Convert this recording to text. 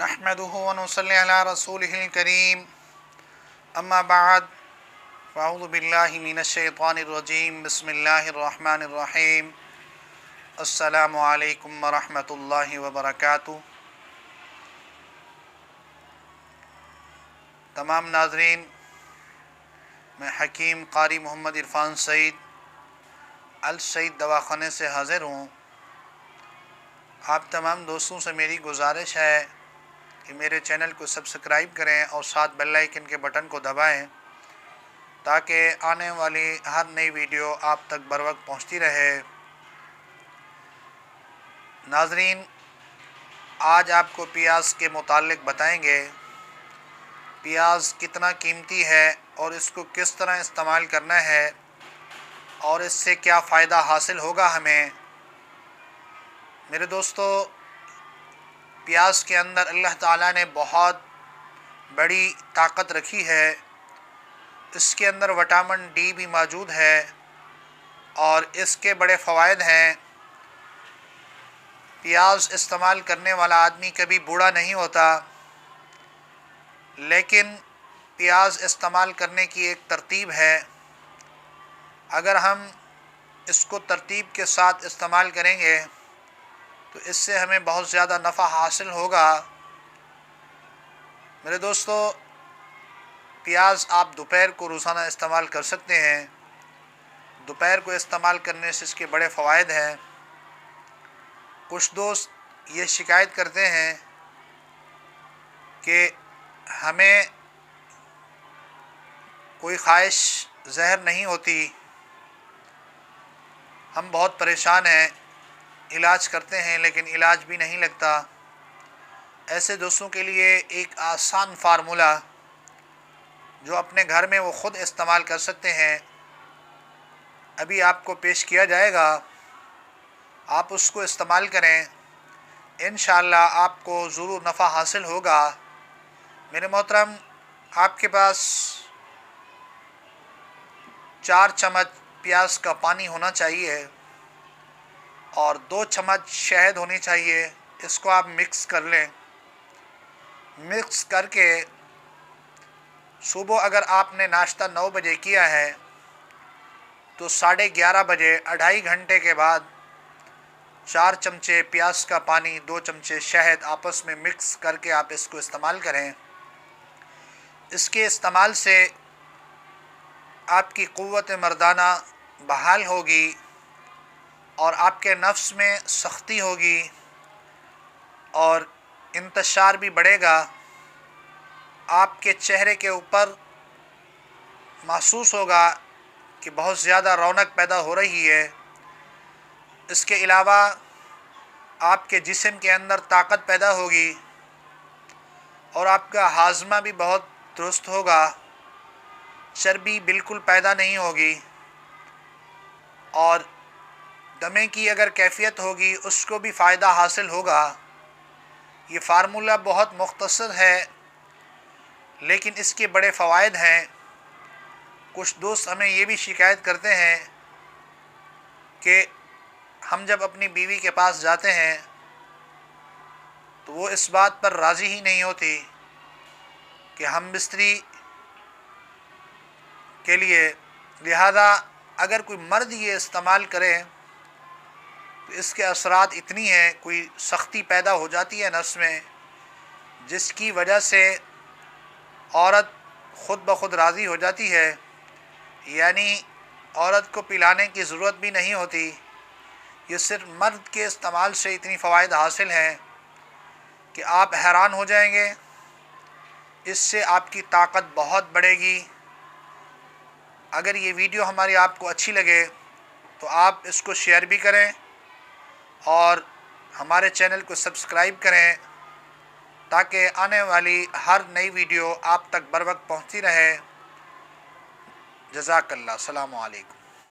नहमदुहु व नुसल्ली अला रसूलिहिल करीम अम्मा बाद फ़अऊज़ु बिल्लाहि मिनश शैतानिर रजीम बिस्मिल्लाहिर रहमानिर रहीम अस्सलामु अलैकुम व रहमतुल्लाहि व बरकातुहू। तमाम नाज़रीन, मैं हकीम कारी मोहम्मद इरफ़ान सईद अल सईद दवाख़ाने से हाज़िर हूँ। आप तमाम दोस्तों से मेरी गुजारिश है कि मेरे चैनल को सब्सक्राइब करें और साथ बेल आइकन के बटन को दबाएं ताकि आने वाली हर नई वीडियो आप तक बर वक्त पहुँचती रहे। नाज़रीन, आज आपको प्याज के मुतालिक बताएंगे। प्याज कितना कीमती है और इसको किस तरह इस्तेमाल करना है और इससे क्या फ़ायदा हासिल होगा हमें। मेरे दोस्तों, प्याज के अंदर अल्लाह ताला ने बहुत बड़ी ताकत रखी है। इसके अंदर विटामिन डी भी मौजूद है और इसके बड़े फ़वाइद हैं। प्याज इस्तेमाल करने वाला आदमी कभी बूढ़ा नहीं होता, लेकिन प्याज इस्तेमाल करने की एक तरतीब है। अगर हम इसको तरतीब के साथ इस्तेमाल करेंगे तो इससे हमें बहुत ज़्यादा नफ़ा हासिल होगा। मेरे दोस्तों, प्याज आप दोपहर को रोज़ाना इस्तेमाल कर सकते हैं। दोपहर को इस्तेमाल करने से इसके बड़े फ़वाइद हैं। कुछ दोस्त ये शिकायत करते हैं कि हमें कोई ख्वाहिश ज़हर नहीं होती, हम बहुत परेशान हैं, इलाज करते हैं लेकिन इलाज भी नहीं लगता। ऐसे दोस्तों के लिए एक आसान फार्मूला जो अपने घर में वो ख़ुद इस्तेमाल कर सकते हैं, अभी आपको पेश किया जाएगा। आप उसको इस्तेमाल करें, इंशाअल्लाह आपको ज़रूर नफ़ा हासिल होगा। मेरे मोहतरम, आपके पास 4 चम्मच प्याज का पानी होना चाहिए और 2 चम्मच शहद होनी चाहिए। इसको आप मिक्स कर लें। मिक्स करके सुबह अगर आपने नाश्ता 9 बजे किया है तो 11:30 बजे 2.5 घंटे के बाद 4 चमचे प्याज का पानी, 2 चमचे शहद आपस में मिक्स करके आप इसको इस्तेमाल करें। इसके इस्तेमाल से आपकी क़ुव्वत मर्दाना बहाल होगी और आपके नफ्स में सख्ती होगी और इंतशार भी बढ़ेगा। आपके चेहरे के ऊपर महसूस होगा कि बहुत ज़्यादा रौनक पैदा हो रही है। इसके अलावा आपके जिस्म के अंदर ताकत पैदा होगी और आपका हाजमा भी बहुत दुरुस्त होगा। चर्बी बिल्कुल पैदा नहीं होगी और दमे की अगर कैफियत होगी उसको भी फ़ायदा हासिल होगा। ये फार्मूला बहुत मुख्तसर है लेकिन इसके बड़े फ़वाइद हैं। कुछ दोस्त हमें ये भी शिकायत करते हैं कि हम जब अपनी बीवी के पास जाते हैं तो वो इस बात पर राज़ी ही नहीं होती कि हम बिस्तरी के लिए, लिहाजा अगर कोई मर्द ये इस्तेमाल करे तो इसके असरात इतनी हैं, कोई सख्ती पैदा हो जाती है नफ्स में, जिसकी वजह से औरत ख़ुद ब खुद राज़ी हो जाती है। यानी औरत को पिलाने की ज़रूरत भी नहीं होती। ये सिर्फ मर्द के इस्तेमाल से इतनी फ़वाइद हासिल हैं कि आप हैरान हो जाएंगे। इससे आपकी ताकत बहुत बढ़ेगी। अगर ये वीडियो हमारी आपको अच्छी लगे तो आप इसको शेयर भी करें और हमारे चैनल को सब्सक्राइब करें ताकि आने वाली हर नई वीडियो आप तक बर वक्त पहुँचती रहे। जज़ाकल्लाह। अस्सलामु अलैकुम।